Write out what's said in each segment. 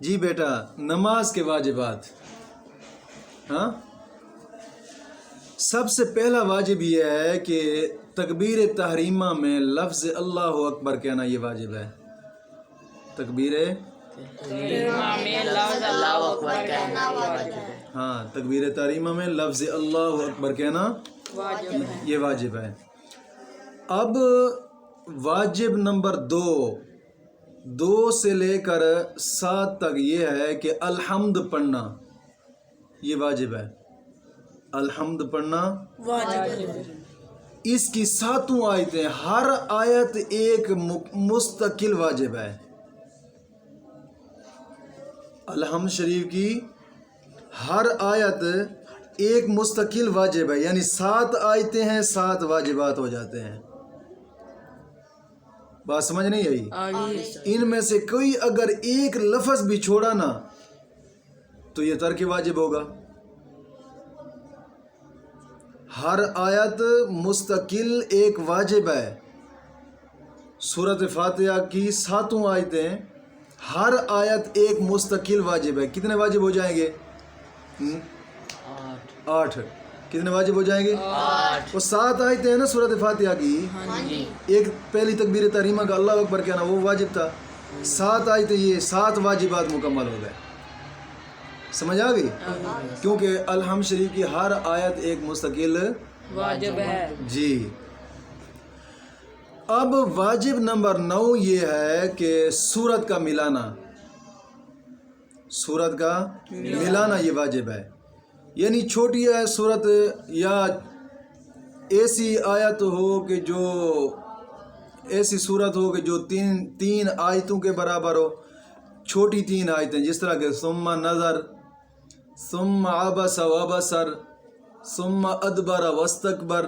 جی بیٹا نماز کے واجبات. ہاں سب سے پہلا واجب یہ ہے کہ تکبیر تحریمہ میں لفظ اللہ اکبر کہنا یہ واجب ہے. تکبیر ہاں تکبیر تحریمہ میں لفظ اللہ اکبر کہنا یہ واجب ہے. اب واجب نمبر 2 سے لے کر 7 تک یہ ہے کہ الحمد پڑھنا یہ واجب ہے. الحمد پڑھنا واجب ہے. اس کی 7 آیتیں ہر آیت ایک مستقل واجب ہے. الحمد شریف کی ہر آیت ایک مستقل واجب ہے، یعنی 7 آیتیں ہیں 7 واجبات ہو جاتے ہیں. بات سمجھ نہیں آئی؟ ان میں سے کوئی اگر ایک لفظ بھی چھوڑا نا تو یہ ترک واجب ہوگا. ہر آیت مستقل ایک واجب ہے. سورۃ فاتحہ کی 7 آیتیں ہر آیت ایک مستقل واجب ہے. کتنے واجب ہو جائیں گے؟ 8. کتنے واجب ہو جائیں گے؟ 8. وہ 7 آیتیں ہیں نا سورۃ فاتحہ کی. ایک پہلی تکبیر تحریمہ کا اللہ اکبر کہنا وہ واجب تھا. 7 آیتیں یہ 7 واجبات مکمل ہو گئے. سمجھ آ گئی؟ کیونکہ الحمد شریف کی ہر آیت ایک مستقل واجب ہے. جی. اب واجب نمبر 9 یہ ہے کہ سورت کا ملانا. سورت کا ملانا یہ واجب ہے. یعنی چھوٹی ہے سورت یا ایسی آیت ہو کہ جو ایسی سورت ہو کہ جو تین آیتوں کے برابر ہو. چھوٹی 3 آیتیں جس طرح کہ ثم نظر، ثم عبس وبصر، ثم ادبر واستکبر.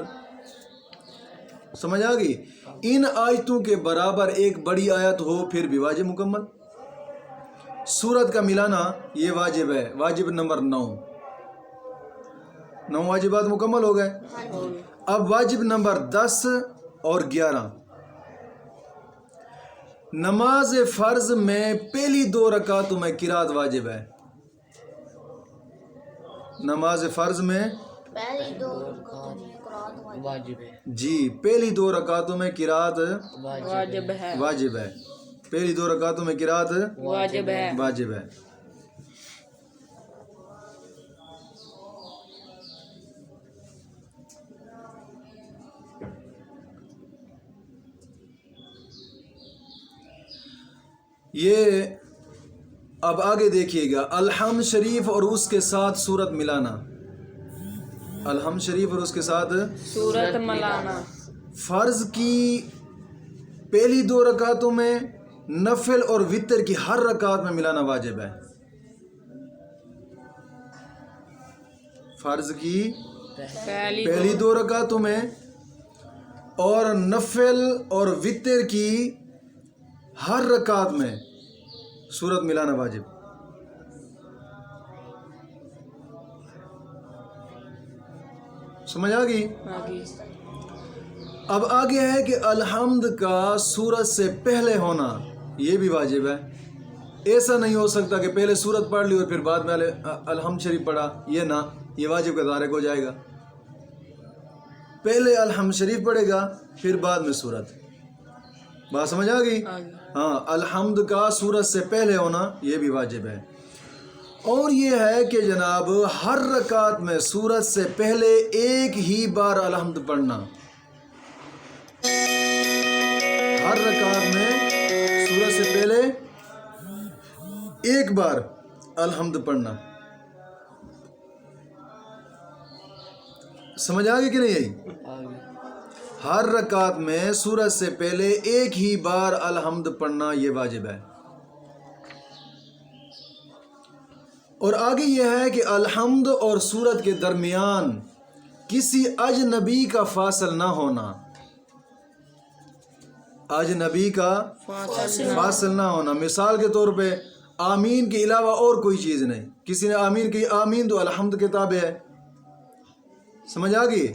سمجھ آ گئی؟ ان آیتوں کے برابر ایک بڑی آیت ہو پھر بھی واجب مکمل. سورت کا ملانا یہ واجب ہے. واجب نمبر 9 واجبات مکمل ہو گئے. اب واجب نمبر 10 اور 11. نماز فرض میں پہلی 2 رکعتوں میں قرات واجب ہے. نماز فرض میں پہلی 2 رکعتوں میں قرآن واجب ہے. جی پہلی 2 رکعتوں میں قرات واجب ہے. واجب ہے. پہلی 2 رکعتوں میں قرات واجب ہے. واجب ہے. یہ اب آگے دیکھیے گا الحمد شریف اور اس کے ساتھ سورت ملانا. الحمد شریف اور اس کے ساتھ سورت ملانا. فرض کی پہلی 2 رکعتوں میں، نفل اور وتر کی ہر رکعت میں ملانا واجب ہے. فرض کی پہلی 2 رکعتوں میں اور نفل اور وتر کی ہر رکعت میں سورت ملانا واجب. سمجھ آ گئی؟ اب آگے ہے کہ الحمد کا سورت سے پہلے ہونا یہ بھی واجب ہے. ایسا نہیں ہو سکتا کہ پہلے سورت پڑھ لی اور پھر بعد میں الحمد شریف پڑھا. یہ واجب کا تارک ہو جائے گا. پہلے الحمد شریف پڑھے گا پھر بعد میں سورت. بات سمجھ آ گئی؟ ہاں الحمد کا سورت سے پہلے ہونا یہ بھی واجب ہے. اور یہ ہے کہ جناب ہر رکعت میں سورت سے پہلے ایک ہی بار الحمد پڑھنا. ہر رکعت میں سورت سے پہلے ایک بار الحمد پڑھنا. سمجھ آ گئی کہ نہیں آئی؟ ہر رکعت میں سورت سے پہلے ایک ہی بار الحمد پڑھنا یہ واجب ہے. اور آگے یہ ہے کہ الحمد اور سورت کے درمیان کسی اجنبی کا فاصل نہ ہونا. اجنبی کا فاصل نہ ہونا. مثال کے طور پہ آمین کے علاوہ اور کوئی چیز نہیں. کسی نے آمین کی، آمین تو الحمد کے تابع ہے. سمجھ آ گئی؟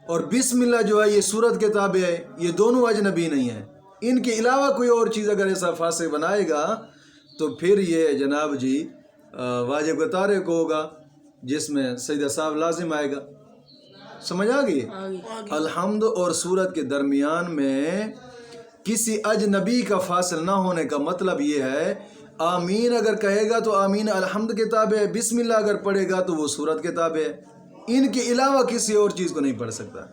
اور بسم اللہ جو ہے یہ سورت کے تابع ہے. یہ دونوں اجنبی نہیں ہیں. ان کے علاوہ کوئی اور چیز اگر ایسا فاصل بنائے گا تو پھر یہ جناب جی واجب کا تارک ہوگا جس میں سجدہ سہو لازم آئے گا. سمجھ آ گئی؟ الحمد اور سورت کے درمیان میں کسی اجنبی کا فاصل نہ ہونے کا مطلب یہ ہے آمین اگر کہے گا تو آمین الحمد کے تابع ہے، بسم اللہ اگر پڑھے گا تو وہ سورت کے تابع ہے، ان کے علاوہ کسی اور چیز کو نہیں پڑھ سکتا.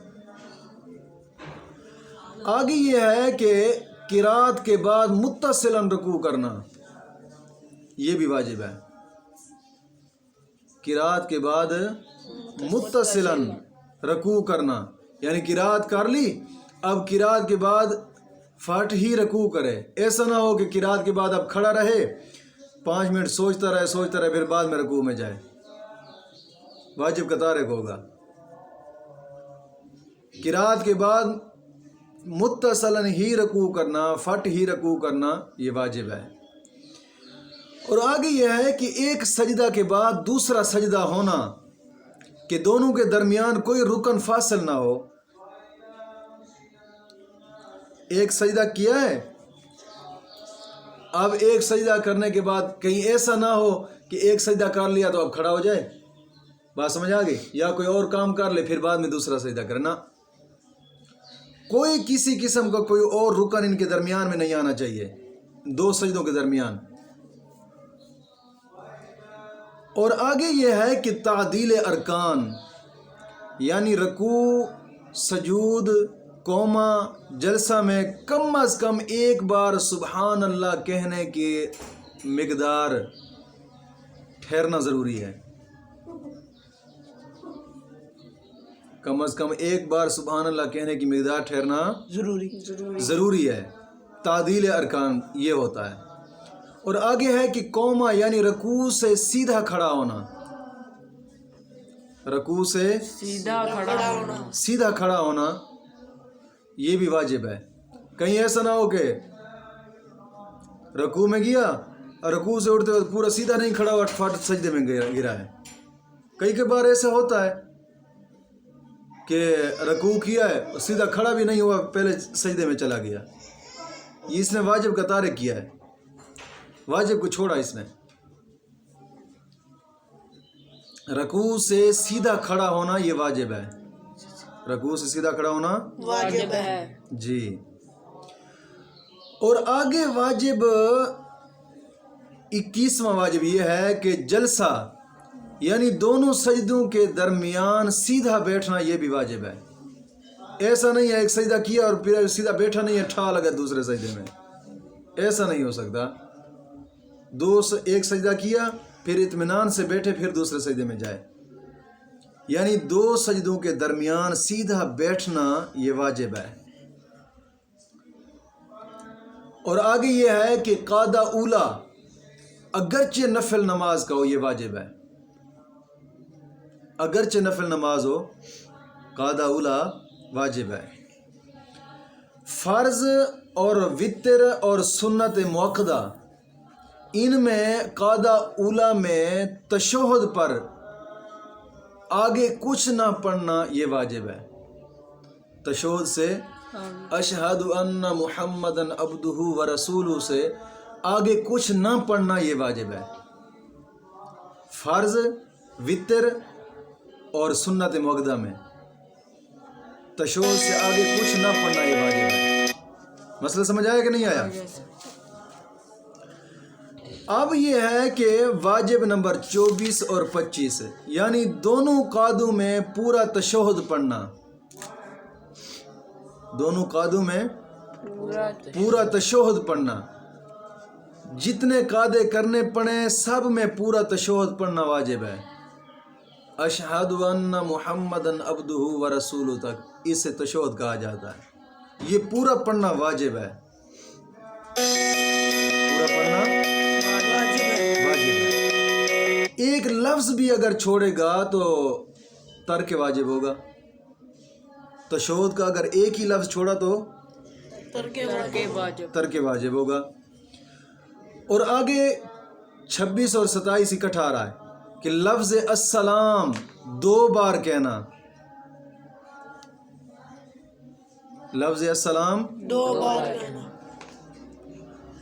آگے یہ ہے کہ قرات کے بعد متصلاً رکوع کرنا یہ بھی واجب ہے. قرات کے بعد متصلاً رکوع کرنا یعنی قرات کر لی، اب قرات کے بعد فٹ ہی رکوع کرے. ایسا نہ ہو کہ قرات کے بعد اب کھڑا رہے 5 منٹ سوچتا رہے پھر بعد میں رکوع میں جائے، واجب کا تارک ہوگا. قرات کے بعد متصلاً ہی رکوع کرنا، فٹ ہی رکوع کرنا یہ واجب ہے. اور آگے یہ ہے کہ ایک سجدہ کے بعد دوسرا سجدہ ہونا کہ دونوں کے درمیان کوئی رکن فاصل نہ ہو. ایک سجدہ کیا ہے، اب ایک سجدہ کرنے کے بعد کہیں ایسا نہ ہو کہ ایک سجدہ کر لیا تو اب کھڑا ہو جائے، بات سمجھ آ گئی، یا کوئی اور کام کر لے پھر بعد میں دوسرا سجدہ کرنا. کوئی کسی قسم کا کوئی اور رکن ان کے درمیان میں نہیں آنا چاہیے دو سجدوں کے درمیان. اور آگے یہ ہے کہ تعدیل ارکان یعنی رکوع، سجود، قوما، جلسہ میں کم از کم ایک بار سبحان اللہ کہنے کی مقدار ٹھہرنا ضروری ہے. کم از کم ایک بار سبحان اللہ کہنے کی مقدار ٹھہرنا ضروری ہے. تعدیل ارکان یہ ہوتا ہے. اور آگے ہے کہ قوما یعنی رکوع سے سیدھا کھڑا ہونا، رکوع سے سیدھا کھڑا ہونا یہ بھی واجب ہے. کہیں ایسا نہ ہو کہ رکوع میں گیا اور رکوع سے اٹھتے وقت پورا سیدھا نہیں کھڑا ہوا، فٹ سجدے میں گرا ہے. کئی بار ایسا ہوتا ہے کہ رکوع کیا ہے اور سیدھا کھڑا بھی نہیں ہوا، پہلے سجدے میں چلا گیا. اس نے واجب کا تارک کیا ہے، واجب کو چھوڑا اس نے. رکوع سے سیدھا کھڑا ہونا یہ واجب ہے. رکوع سے سیدھا کھڑا ہونا واجب ہے جی. اور آگے واجب 21واں واجب یہ ہے کہ جلسہ یعنی دونوں سجدوں کے درمیان سیدھا بیٹھنا یہ بھی واجب ہے. ایسا نہیں ہے ایک سجدہ کیا اور پھر سیدھا بیٹھا نہیں ہے، ٹھا لگا دوسرے سجدے میں، ایسا نہیں ہو سکتا. ایک سجدہ کیا پھر اطمینان سے بیٹھے پھر دوسرے سجدے میں جائے، یعنی دو سجدوں کے درمیان سیدھا بیٹھنا یہ واجب ہے. اور آگے یہ ہے کہ قعدہ اولا اگرچہ نفل نماز کا ہو یہ واجب ہے. اگرچہ نفل نماز ہو قعدہ اولا واجب ہے. فرض اور وتر اور سنت موقدہ ان میں قعدہ اولا میں تشہد پر آگے کچھ نہ پڑھنا یہ واجب ہے. تشہد سے اشہد ان محمدن عبدہ و رسولہ سے آگے کچھ نہ پڑھنا یہ واجب ہے. فرض، وتر اور سنت موقدہ میں تشہد سے آگے کچھ نہ پڑھنا یہ واجب ہے. مسئلہ سمجھ آیا کہ نہیں آیا؟ اب یہ ہے کہ واجب نمبر 24 اور 25 یعنی دونوں قعدوں میں پورا تشہد پڑھنا. دونوں قعدوں میں پورا تشہد پڑھنا. جتنے قعدے کرنے پڑے سب میں پورا تشہد پڑھنا واجب ہے. اشہد ان محمدن عبدہ و رسولہ تک اسے تشہد کہا جاتا ہے. یہ پورا پڑھنا واجب ہے. پورا پڑھنا واجب ہے. ایک لفظ بھی اگر چھوڑے گا تو ترک واجب ہوگا. تشہد کا اگر ایک ہی لفظ چھوڑا تو ترک واجب ہوگا. اور آگے 26 اور 27 اکٹھا آ رہا ہے کہ لفظ السلام 2 بار کہنا. لفظ السلام 2 بار کہنا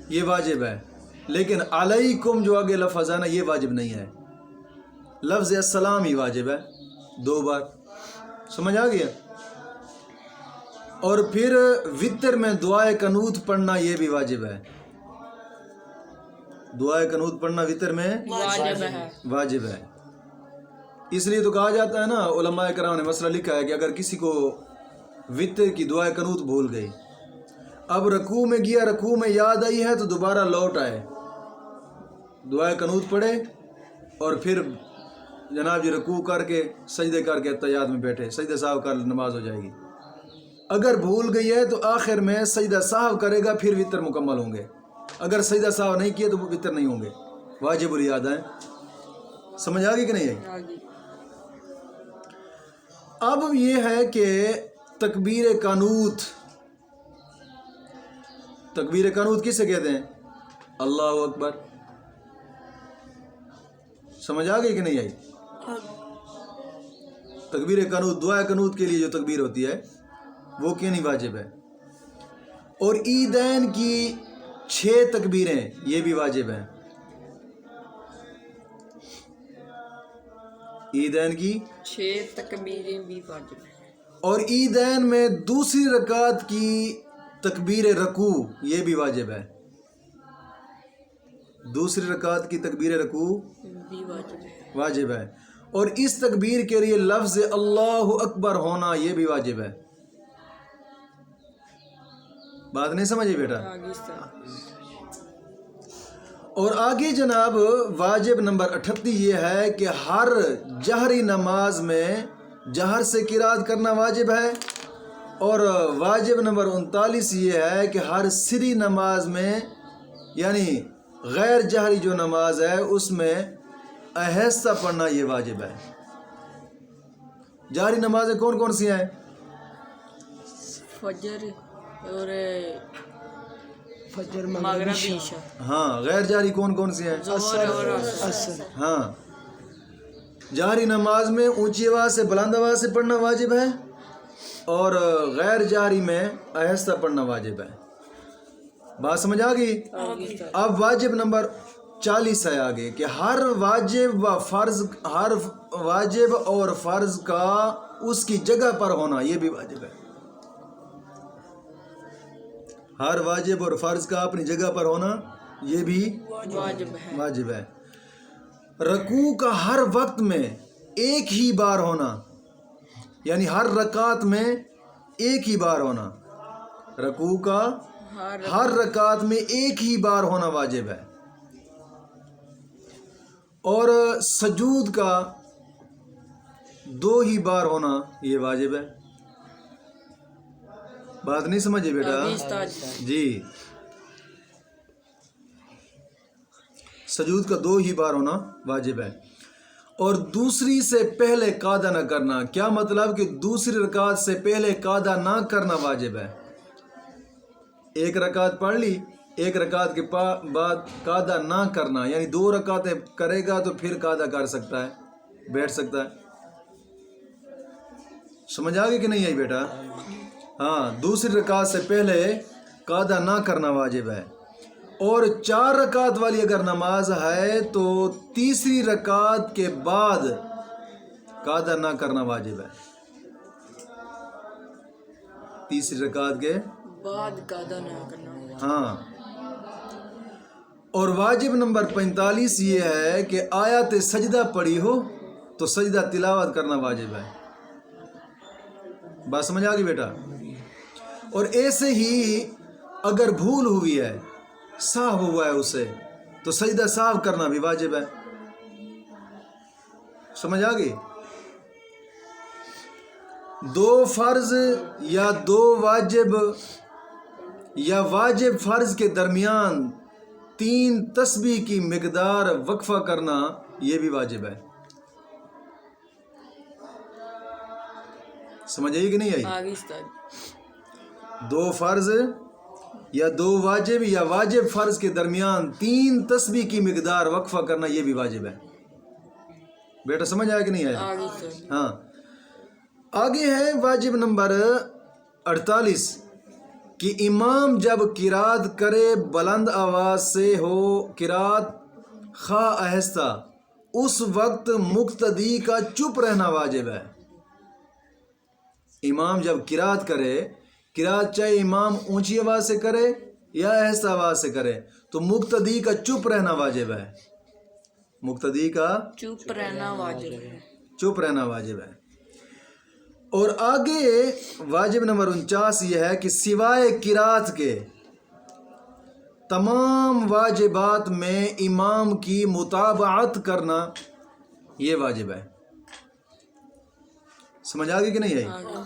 یہ واجب ہے. لیکن علیکم جو آگے لفظ ہے نا یہ واجب نہیں ہے. لفظ السلام ہی واجب ہے 2 بار. سمجھ آ گیا؟ اور پھر وتر میں دعائے قنوت پڑھنا یہ بھی واجب ہے. دعائے قنوت پڑھنا وتر میں واجب ہے. واجب ہے. اس لیے تو کہا جاتا ہے نا، علماء کرام نے مسئلہ لکھا ہے کہ اگر کسی کو وتر کی دعائے قنوت بھول گئی، اب رکوع میں گیا، رکوع میں یاد آئی ہے تو دوبارہ لوٹ آئے، دعائے قنوت پڑھے اور پھر جناب جی رکوع کر کے سجدے کر کے تحیات میں بیٹھے، سجدہ سہو کر نماز ہو جائے گی. اگر بھول گئی ہے تو آخر میں سجدہ سہو کرے گا، پھر وتر مکمل ہوں گے. اگر سجدہ سہو نہیں کیے تو وتر نہیں ہوں گے، واجب الیاد ہیں. سمجھ آ گئی کہ نہیں آئی؟ آگے. اب یہ ہے کہ تکبیر قنوت، تکبیر قنوت کسے کہتے ہیں؟ اللہ اکبر. سمجھ آ گئی کہ نہیں آئی؟ تکبیر قنوت، دعا قنوت کے لیے جو تکبیر ہوتی ہے وہ کیوں نہیں واجب ہے. اور عیدین کی 6 تکبیریں یہ بھی واجب ہیں. عیدین کی 6 تکبیریں بھی واجب ہیں. اور عیدین میں دوسری رکعت کی تکبیر رکوع یہ بھی واجب ہے. دوسری رکعت کی تکبیر رکوع بھی واجب ہے. واجب ہے. اور اس تکبیر کے لیے لفظ اللہ اکبر ہونا یہ بھی واجب ہے. بات نہیں سمجھے بیٹا؟ آگے اس طرح. اور آگے جناب واجب نمبر 38 یہ ہے کہ ہر جہری نماز میں جہر سے قرات کرنا واجب ہے. اور واجب نمبر 39 یہ ہے کہ ہر سری نماز میں یعنی غیر جہری جو نماز ہے اس میں آہستہ پڑھنا یہ واجب ہے. جہری نمازیں کون کون سی ہیں؟ فجر اور فجر مغرب عشاء. ہاں. غیر جہری کون کون سی ہیں؟ ظہر اور عصر. اثر. ہاں. جہری نماز میں اونچی آواز سے بلند آواز سے پڑھنا واجب ہے اور غیر جہری میں آہستہ پڑھنا واجب ہے. بات سمجھ آ گئی؟ آگے اس طرح. اب واجب نمبر 40 ہے آگے کہ ہر واجب و فرض، ہر واجب اور فرض کا اس کی جگہ پر ہونا یہ بھی واجب ہے. ہر واجب اور فرض کا اپنی جگہ پر ہونا یہ بھی واجب ہے. واجب ہے. رکوع کا ہر وقت میں ایک ہی بار ہونا یعنی ہر رکعت میں ایک ہی بار ہونا. رکوع کا ہر رکعت میں ایک ہی بار ہونا واجب ہے. اور سجود کا 2 ہی بار ہونا یہ واجب ہے. بات نہیں سمجھے بیٹا؟ آگے اس طرح. جی. سجود کا 2 ہی بار ہونا واجب ہے. اور دوسری سے پہلے قاعدہ نہ کرنا. کیا مطلب کہ دوسری رکعت سے پہلے قاعدہ نہ کرنا واجب ہے. ایک رکعت پڑھ لی، ایک رکعت کے بعد قاعدہ نہ کرنا یعنی 2 رکعتیں کرے گا تو پھر قاعدہ کر سکتا ہے، بیٹھ سکتا ہے. سمجھ آ گئی کہ نہیں آئی بیٹا؟ ہاں. دوسری رکعت سے پہلے قاعدہ نہ کرنا واجب ہے. اور 4 رکعت والی اگر نماز ہے تو تیسری رکعت کے بعد قاعدہ نہ کرنا واجب ہے. تیسری رکعت کے بعد قاعدہ نہ کرنا. ہاں. اور واجب نمبر 45 یہ ہے کہ آیات سجدہ پڑھی ہو تو سجدہ تلاوت کرنا واجب ہے. بات سمجھ آ گئی بیٹا؟ اور ایسے ہی اگر بھول ہوئی ہے، سہو ہوا ہے اسے، تو سجدہ سہو کرنا بھی واجب ہے. سمجھ آ گئی؟ 2 فرض یا 2 واجب یا واجب فرض کے درمیان 3 تسبیح کی مقدار وقفہ کرنا یہ بھی واجب ہے. سمجھ آئی کہ نہیں آئی؟ آگے اس طرح. 2 فرض یا 2 واجب یا واجب فرض کے درمیان 3 تسبیح کی مقدار وقفہ کرنا یہ بھی واجب ہے. بیٹا سمجھ آیا کہ نہیں آیا؟ آگے اس طرح. ہاں. آگے ہے واجب نمبر 48 کہ امام جب قرات کرے بلند آواز سے ہو قرات خواہ آہستہ، اس وقت مقتدی کا چپ رہنا واجب ہے۔ امام جب قرات کرے، قرات چاہے امام اونچی آواز سے کرے یا آہستہ آواز سے کرے، تو مقتدی کا چپ رہنا واجب ہے۔ مقتدی کا چپ رہنا واجب ہے۔ چپ رہنا واجب ہے۔ اور آگے واجب نمبر 49 یہ ہے کہ سوائے قرات کے تمام واجبات میں امام کی متابعت کرنا یہ واجب ہے۔ سمجھ آگے کہ نہیں آئی؟